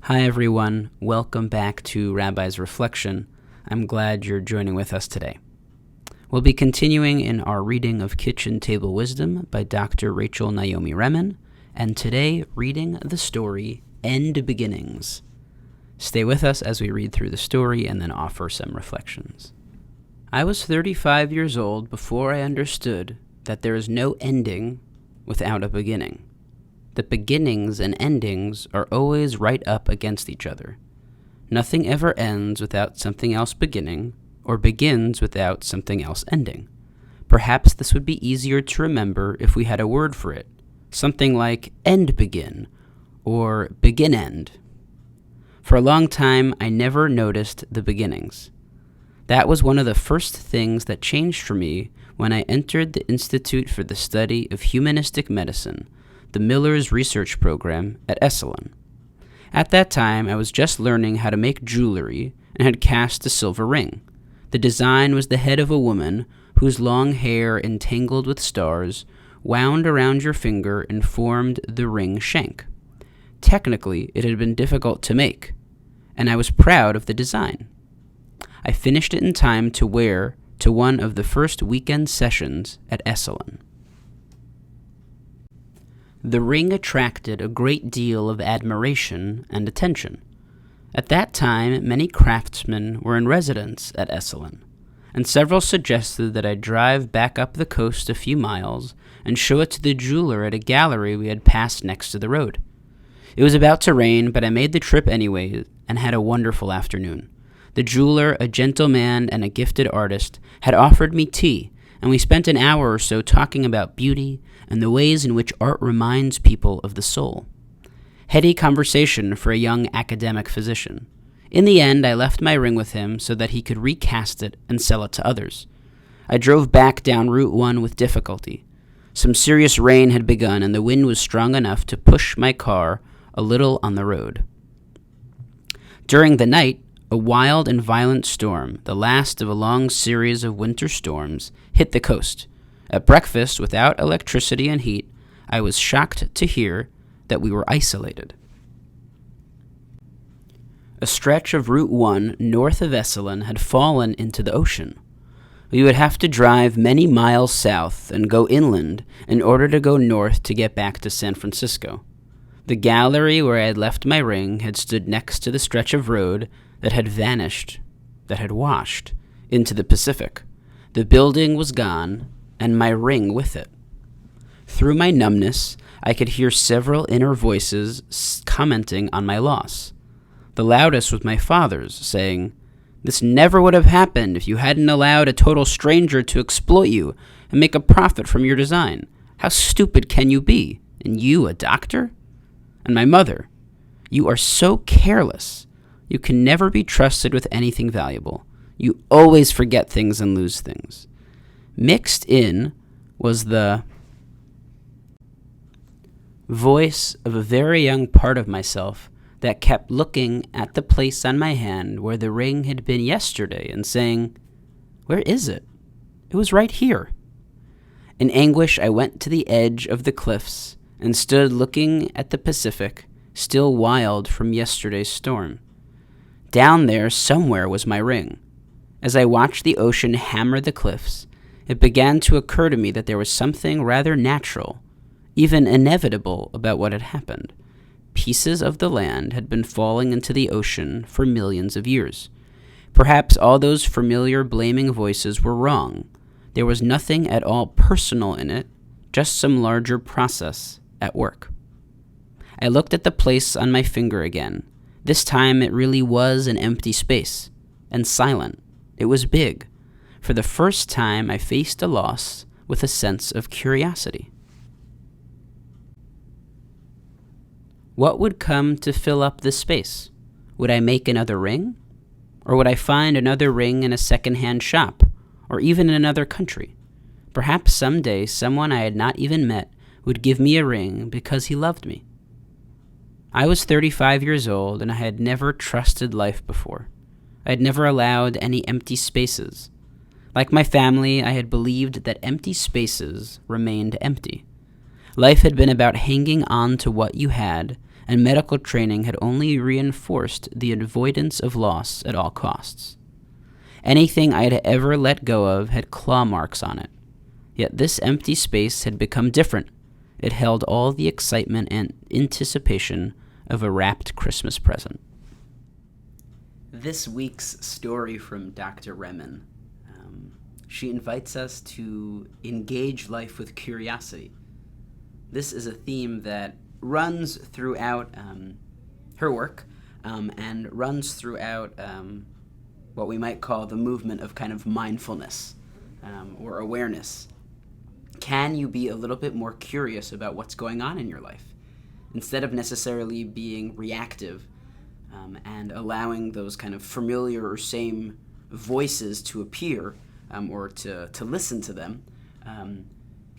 Hi everyone, welcome back to Rabbi's Reflection. I'm glad you're joining with us today. We'll be continuing in our reading of Kitchen Table Wisdom by Dr. Rachel Naomi Remen, and today reading the story Endbeginnings. Stay with us as we read through the story and then offer some reflections. I was 35 years old before I understood that there is no ending without a beginning. The beginnings and endings are always right up against each other. Nothing ever ends without something else beginning, or begins without something else ending. Perhaps this would be easier to remember if we had a word for it, something like end-begin, or begin-end. For a long time, I never noticed the beginnings. That was one of the first things that changed for me when I entered the Institute for the Study of Humanistic Medicine, the Miller's Research Program at Esalen. At that time, I was just learning how to make jewelry and had cast a silver ring. The design was the head of a woman whose long hair, entangled with stars, wound around your finger and formed the ring shank. Technically, it had been difficult to make, and I was proud of the design. I finished it in time to wear to one of the first weekend sessions at Esalen. The ring attracted a great deal of admiration and attention. At that time, many craftsmen were in residence at Esalen, and several suggested that I drive back up the coast a few miles and show it to the jeweler at a gallery we had passed next to the road. It was about to rain, but I made the trip anyway and had a wonderful afternoon. The jeweler, a gentle man and a gifted artist, had offered me tea, and we spent an hour or so talking about beauty and the ways in which art reminds people of the soul. Heady conversation for a young academic physician. In the end, I left my ring with him so that he could recast it and sell it to others. I drove back down Route 1 with difficulty. Some serious rain had begun, and the wind was strong enough to push my car a little on the road. During the night, a wild and violent storm, the last of a long series of winter storms, hit the coast. At breakfast, without electricity and heat, I was shocked to hear that we were isolated. A stretch of Route 1 north of Esalen had fallen into the ocean. We would have to drive many miles south and go inland in order to go north to get back to San Francisco. The gallery where I had left my ring had stood next to the stretch of road that had vanished, that had washed into the Pacific. The building was gone, and my ring with it. Through my numbness, I could hear several inner voices commenting on my loss. The loudest was my father's, saying, "This never would have happened if you hadn't allowed a total stranger to exploit you and make a profit from your design. How stupid can you be? And you, a doctor?" And my mother, "You are so careless. You can never be trusted with anything valuable. You always forget things and lose things." Mixed in was the voice of a very young part of myself that kept looking at the place on my hand where the ring had been yesterday and saying, "Where is it? It was right here." In anguish, I went to the edge of the cliffs and stood looking at the Pacific, still wild from yesterday's storm. Down there somewhere was my ring. As I watched the ocean hammer the cliffs, it began to occur to me that there was something rather natural, even inevitable, about what had happened. Pieces of the land had been falling into the ocean for millions of years. Perhaps all those familiar blaming voices were wrong. There was nothing at all personal in it, just some larger process at work. I looked at the place on my finger again. This time it really was an empty space, and silent. It was big. For the first time, I faced a loss with a sense of curiosity. What would come to fill up this space? Would I make another ring? Or would I find another ring in a second-hand shop, or even in another country? Perhaps someday someone I had not even met would give me a ring because he loved me. I was 35 years old, and I had never trusted life before. I had never allowed any empty spaces. Like my family, I had believed that empty spaces remained empty. Life had been about hanging on to what you had and medical training had only reinforced the avoidance of loss at all costs. Anything I had ever let go of had claw marks on it. Yet this empty space had become different. It held all the excitement and anticipation of a wrapped Christmas present. This week's story from Dr. Remen, she invites us to engage life with curiosity. This is a theme that runs throughout her work and runs throughout what we might call the movement of kind of mindfulness or awareness. Can you be a little bit more curious about what's going on in your life instead of necessarily being reactive and allowing those kind of familiar or same voices to appear or to listen to them?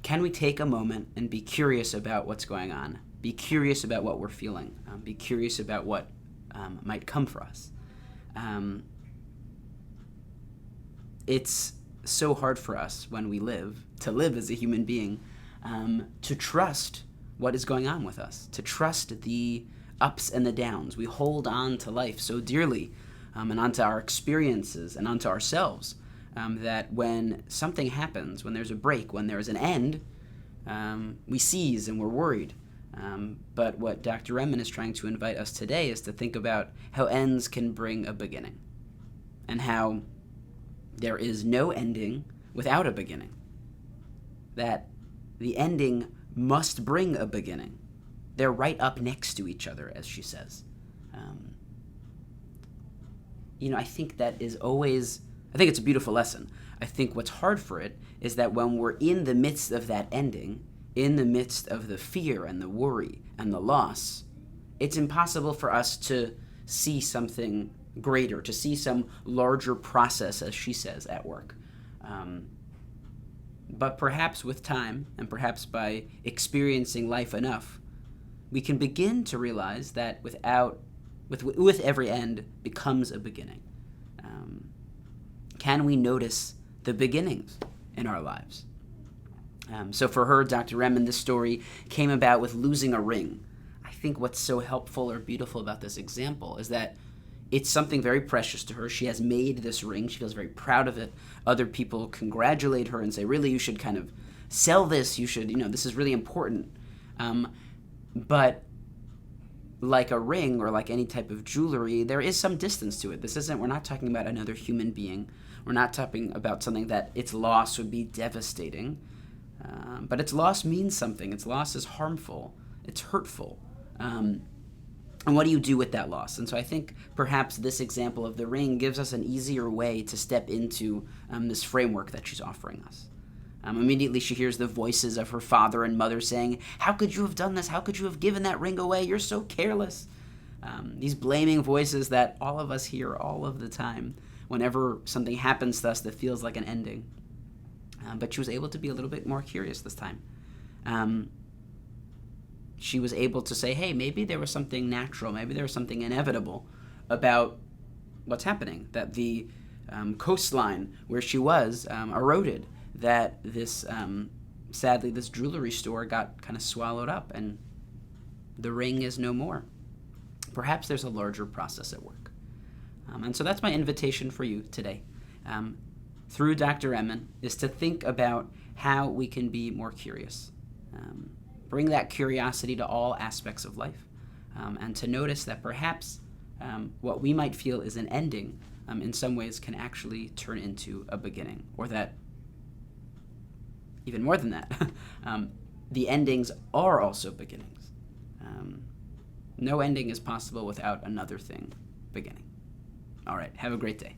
Can we take a moment and be curious about what's going on? Be curious about what we're feeling. Be curious about what might come for us. It's so hard for us when we live as a human being, to trust what is going on with us, to trust the ups and the downs. We hold on to life so dearly and onto our experiences and onto ourselves that when something happens, when there's a break, when there's an end, we seize and we're worried. But what Dr. Remen is trying to invite us today is to think about how ends can bring a beginning and how there is no ending without a beginning. That the ending must bring a beginning. They're right up next to each other, as she says. I think that is always, I think it's a beautiful lesson. I think what's hard for it is that when we're in the midst of that ending, in the midst of the fear and the worry and the loss, it's impossible for us to see something greater, to see some larger process, as she says, at work. But perhaps with time, and perhaps by experiencing life enough, we can begin to realize that with every end becomes a beginning. Can we notice the beginnings in our lives? So for her, Dr. Remen, this story came about with losing a ring. I think what's so helpful or beautiful about this example is that it's something very precious to her. She has made this ring. She feels very proud of it. Other people congratulate her and say, really, you should kind of sell this. You should, this is really important. But like a ring or like any type of jewelry, there is some distance to it. We're not talking about another human being. We're not talking about something that its loss would be devastating. But its loss means something. Its loss is harmful. It's hurtful. And what do you do with that loss? And so I think perhaps this example of the ring gives us an easier way to step into this framework that she's offering us. Immediately she hears the voices of her father and mother saying, how could you have done this? How could you have given that ring away? You're so careless. These blaming voices that all of us hear all of the time whenever something happens to us that feels like an ending. But she was able to be a little bit more curious this time. She was able to say, hey, maybe there was something natural, maybe there was something inevitable about what's happening, that the coastline where she was eroded, that this, sadly, this jewelry store got kind of swallowed up and the ring is no more. Perhaps there's a larger process at work. And so that's my invitation for you today. Through Dr. Remen, is to think about how we can be more curious. Bring that curiosity to all aspects of life, and to notice that perhaps what we might feel is an ending in some ways can actually turn into a beginning, or that, even more than that, the endings are also beginnings. No ending is possible without another thing beginning. All right, have a great day.